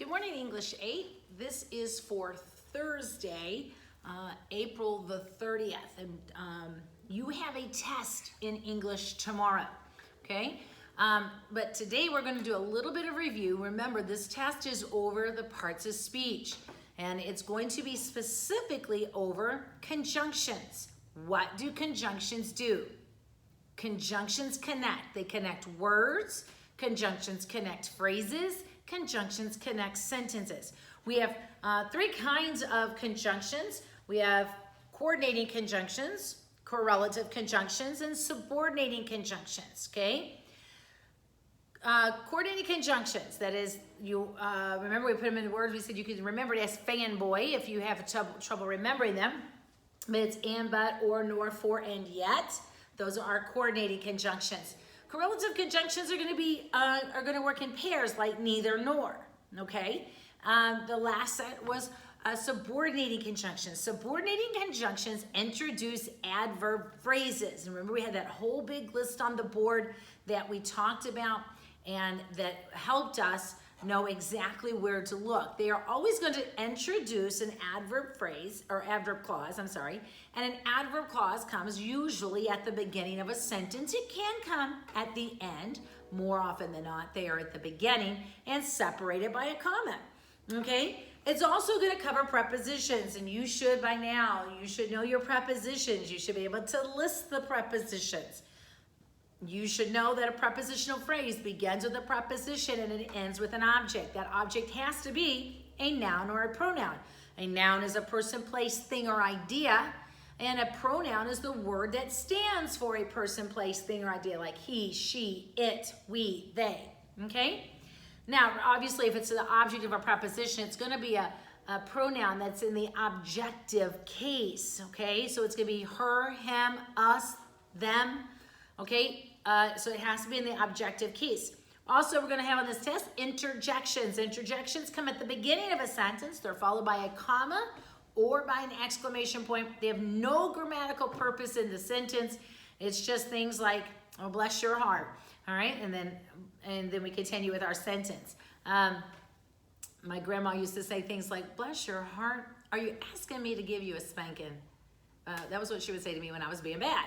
Good morning, English 8. This is for Thursday, April the 30th. And you have a test in English tomorrow, okay? But today we're going to do a little bit of review. Remember, this test is over the parts of speech, and it's going to be specifically over conjunctions. What do conjunctions do? Conjunctions connect. They connect words. Conjunctions connect phrases. Conjunctions connect sentences. We have three kinds of conjunctions. We have coordinating conjunctions, correlative conjunctions, and subordinating conjunctions, okay? Coordinating conjunctions, that is, you remember we put them in words, we said you could remember it as fanboy if you have trouble remembering them. But it's and, but, or, nor, for, and yet. Those are our coordinating conjunctions. Correlative conjunctions are going to work in pairs, like neither nor. Okay. The last set was subordinating conjunctions. Subordinating conjunctions introduce adverb phrases. And remember, we had that whole big list on the board that we talked about and that helped us know exactly where to look. They are always going to introduce an adverb phrase, or adverb clause, I'm sorry, and an adverb clause comes usually at the beginning of a sentence. It can come at the end. More often than not, they are at the beginning and separated by a comma, okay? It's also going to cover prepositions, and you should by now, you should know your prepositions. You should be able to list the prepositions. You should know that a prepositional phrase begins with a preposition and it ends with an object. That object has to be a noun or a pronoun. A noun is a person, place, thing, or idea, and a pronoun is the word that stands for a person, place, thing, or idea, like he, she, it, we, they, okay? Now, obviously, if it's the object of a preposition, it's going to be a pronoun that's in the objective case, okay? So it's going to be her, him, us, them, okay? So it has to be in the objective case. Also, we're going to have on this test interjections. Interjections come at the beginning of a sentence. They're followed by a comma or by an exclamation point. They have no grammatical purpose in the sentence. It's just things like, oh, bless your heart. All right, and then we continue with our sentence. My grandma used to say things like, bless your heart. Are you asking me to give you a spanking? That was what she would say to me when I was being bad.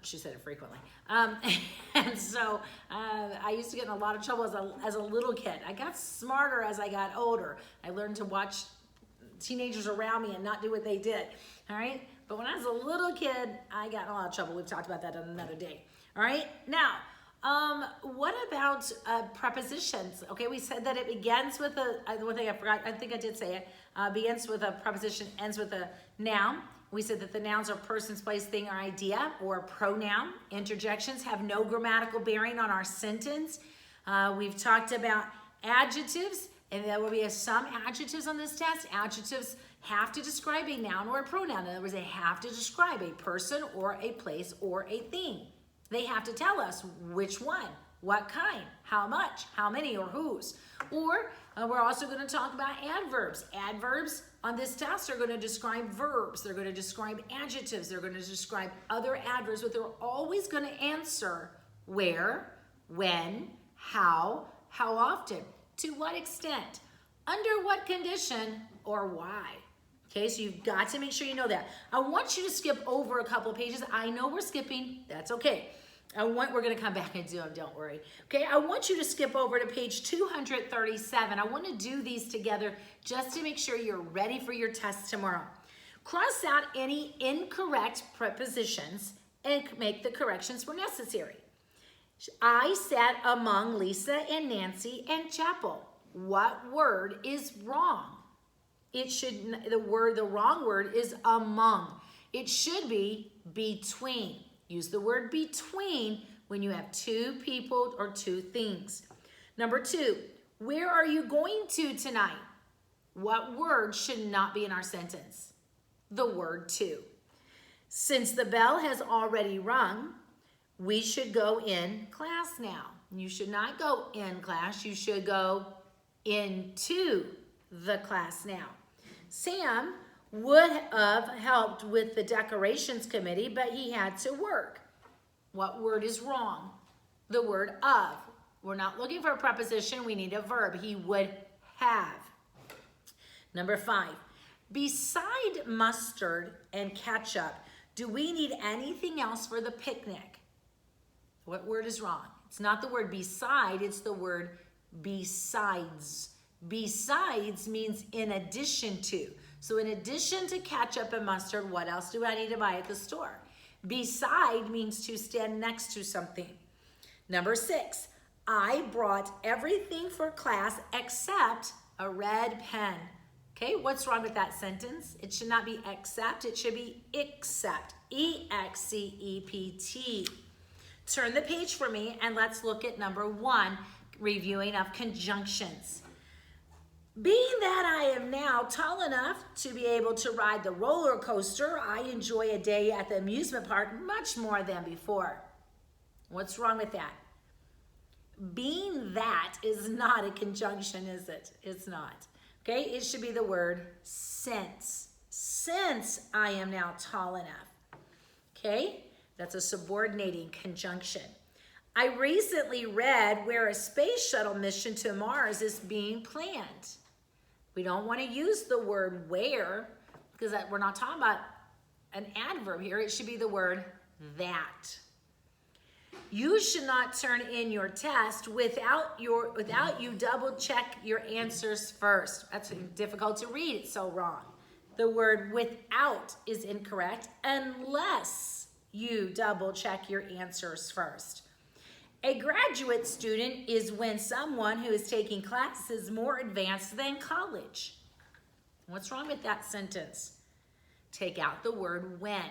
She said it frequently. And so I used to get in a lot of trouble as a little kid. I got smarter as I got older. I learned to watch teenagers around me and not do what they did. All right? But when I was a little kid, I got in a lot of trouble. We've talked about that on another day. All right? Now, what about prepositions? Okay, we said that it begins with one thing I forgot, I think I did say it, begins with a preposition, ends with a noun. We said that the nouns are persons, place, thing, or idea, or pronoun. Interjections have no grammatical bearing on our sentence. We've talked about adjectives, and there will be some adjectives on this test. Adjectives have to describe a noun or a pronoun. In other words, they have to describe a person or a place or a thing. They have to tell us which one, what kind, how much, how many, or whose. Or we're also going to talk about adverbs. Adverbs on this test are going to describe verbs. They're going to describe adjectives. They're going to describe other adverbs, but they're always going to answer where, when, how often, to what extent, under what condition, or why. Okay, so you've got to make sure you know that. I want you to skip over a couple of pages. I know we're skipping. That's okay. We're going to come back and do them, don't worry. Okay, I want you to skip over to page 237. I want to do these together just to make sure you're ready for your test tomorrow. Cross out any incorrect prepositions and make the corrections where necessary. I sat among Lisa and Nancy and Chapel. What word is wrong? The wrong word is among. It should be between. Use the word between when you have two people or two things. Number 2, where are you going to tonight? What word should not be in our sentence? The word to. Since the bell has already rung, we should go in class now. You should not go in class. You should go into the class now. Sam would have helped with the decorations committee, but he had to work. What word is wrong? The word of. We're not looking for a preposition. We need a verb. He would have. Number 5, beside mustard and ketchup, do we need anything else for the picnic? What word is wrong? It's not the word beside, it's the word besides. Besides means in addition to. So in addition to ketchup and mustard, what else do I need to buy at the store? Beside means to stand next to something. Number 6, I brought everything for class except a red pen. Okay, what's wrong with that sentence? It should not be except, it should be except. E-X-C-E-P-T. Turn the page for me and let's look at number 1, reviewing of conjunctions. Being that I am now tall enough to be able to ride the roller coaster, I enjoy a day at the amusement park much more than before. What's wrong with that? Being that is not a conjunction, is it? It's not. Okay, it should be the word since. Since I am now tall enough. Okay, that's a subordinating conjunction. I recently read where a space shuttle mission to Mars is being planned. We don't want to use the word where because we're not talking about an adverb here. It should be the word that. You should not turn in your test without you double check your answers first. That's difficult to read. It's so wrong. The word without is incorrect unless you double check your answers first. A graduate student is when someone who is taking classes more advanced than college. What's wrong with that sentence? Take out the word when.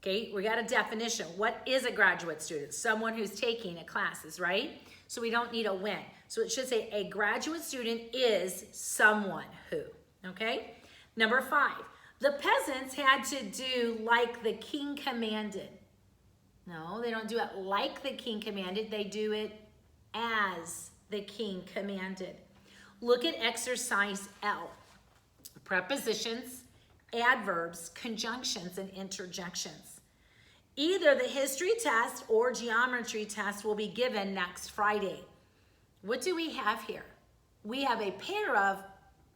Okay, we got a definition. What is a graduate student? Someone who's taking a classes, right? So we don't need a when. So it should say a graduate student is someone who, okay? Number 5, the peasants had to do like the king commanded. No, they don't do it like the king commanded. They do it as the king commanded. Look at exercise L. Prepositions, adverbs, conjunctions, and interjections. Either the history test or geometry test will be given next Friday. What do we have here? We have a pair of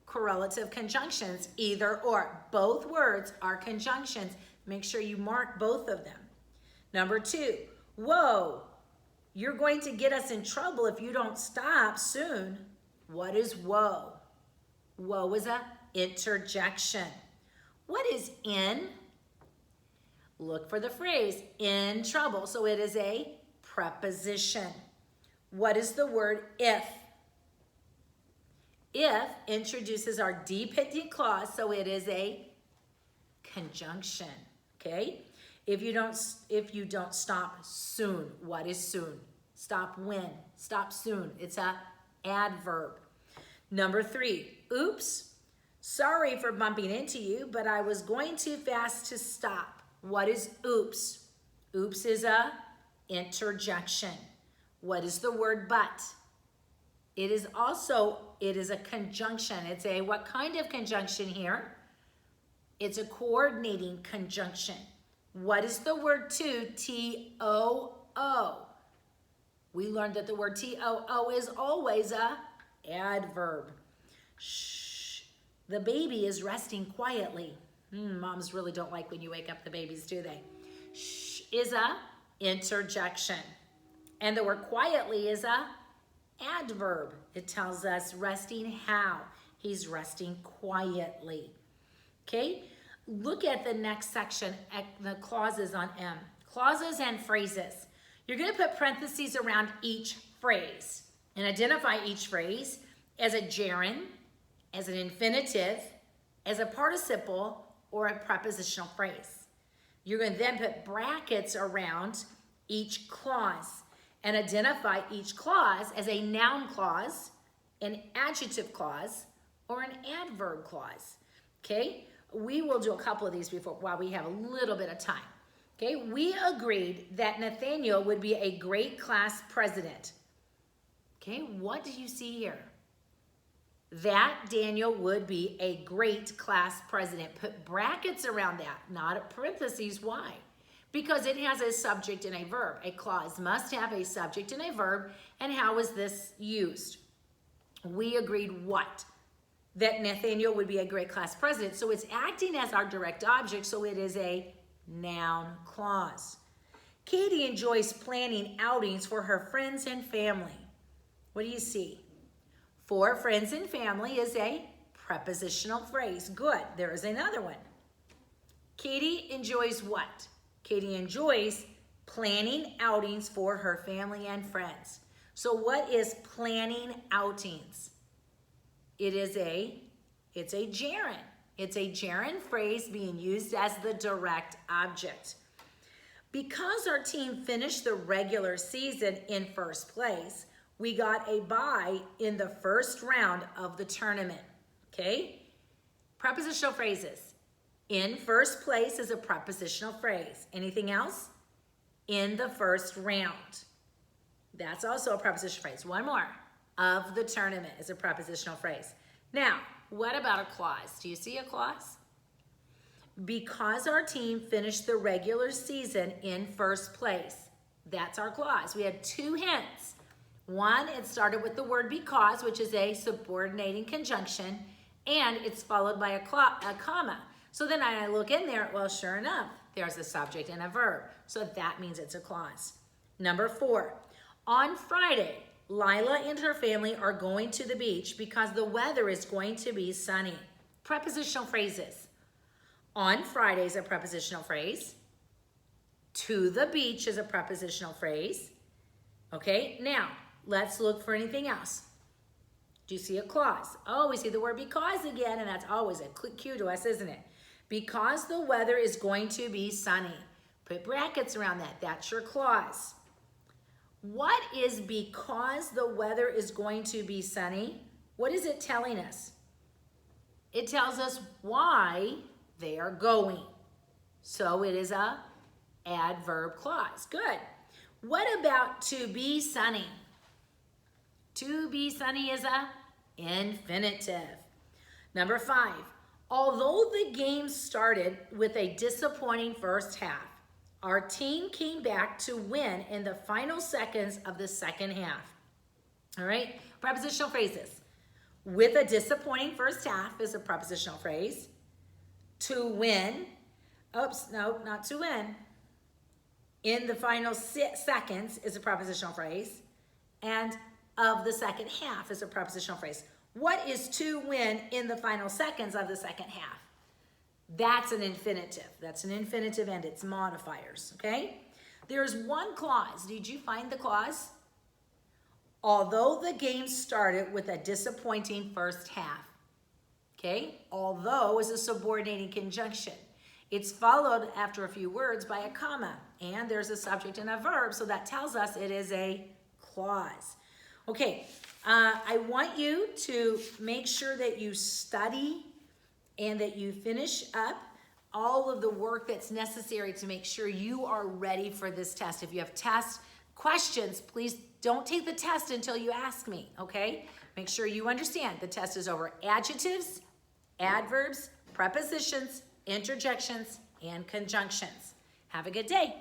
correlative conjunctions, either or. Both words are conjunctions. Make sure you mark both of them. Number 2, whoa, you're going to get us in trouble if you don't stop soon. What is whoa? Whoa is a interjection. What is in? Look for the phrase in trouble. So it is a preposition. What is the word if? If introduces our dependent clause, so it is a conjunction. Okay? If you don't stop soon, what is soon? Stop when? Stop soon. It's a adverb. Number 3, oops. Sorry for bumping into you, but I was going too fast to stop. What is oops? Oops is a interjection. What is the word but? It is a conjunction. It's a, what kind of conjunction here? It's a coordinating conjunction. What is the word to? T-O-O. We learned that the word T-O-O is always a adverb. Shh. The baby is resting quietly. Moms really don't like when you wake up the babies, do they? Shh is a interjection. And the word quietly is a adverb. It tells us resting how? He's resting quietly. Okay? Look at the next section, at the clauses on M. Clauses and phrases. You're going to put parentheses around each phrase and identify each phrase as a gerund, as an infinitive, as a participle, or a prepositional phrase. You're going to then put brackets around each clause and identify each clause as a noun clause, an adjective clause, or an adverb clause. Okay? We will do a couple of these before while we have a little bit of time. Okay? We agreed that Nathaniel would be a great class president. Okay? What do you see here? That Daniel would be a great class president. Put brackets around that, not parentheses. Why? Because it has a subject and a verb. A clause must have a subject and a verb. And how is this used? We agreed what? that Nathaniel would be a great class president. So it's acting as our direct object, so it is a noun clause. Katie enjoys planning outings for her friends and family. What do you see? For friends and family is a prepositional phrase. Good. There is another one. Katie enjoys what? Katie enjoys planning outings for her family and friends. So what is planning outings? It's a gerund. It's a gerund phrase being used as the direct object. Because our team finished the regular season in first place, we got a bye in the first round of the tournament. Okay? Prepositional phrases. In first place is a prepositional phrase. Anything else? In the first round. That's also a prepositional phrase. One more. Of the tournament is a prepositional phrase. Now, what about a clause? Do you see a clause? Because our team finished the regular season in first place. That's our clause. We had two hints. One, it started with the word because, which is a subordinating conjunction, and it's followed by a comma. So then I look in there, well, sure enough, there's a subject and a verb. So that means it's a clause. Number 4, on Friday, Lila and her family are going to the beach because the weather is going to be sunny. Prepositional phrases. On Friday is a prepositional phrase. To the beach is a prepositional phrase. Okay, now let's look for anything else. Do you see a clause? Oh, we see the word because again, and that's always a cue to us, isn't it? Because the weather is going to be sunny. Put brackets around that. That's your clause. What is because the weather is going to be sunny? What is it telling us? It tells us why they are going. So it is a adverb clause. Good. What about to be sunny? To be sunny is a infinitive. Number 5, although the game started with a disappointing first half, our team came back to win in the final seconds of the second half. All right, prepositional phrases. With a disappointing first half is a prepositional phrase. To win, oops, no, not to win. In the final seconds is a prepositional phrase. And of the second half is a prepositional phrase. What is to win in the final seconds of the second half? That's an infinitive. That's an infinitive and its modifiers, okay? There's one clause. Did you find the clause? Although the game started with a disappointing first half, okay? Although is a subordinating conjunction. It's followed after a few words by a comma, and there's a subject and a verb, so that tells us it is a clause. Okay, I want you to make sure that you study and that you finish up all of the work that's necessary to make sure you are ready for this test. If you have test questions, please don't take the test until you ask me, okay? Make sure you understand the test is over adjectives, adverbs, prepositions, interjections, and conjunctions. Have a good day.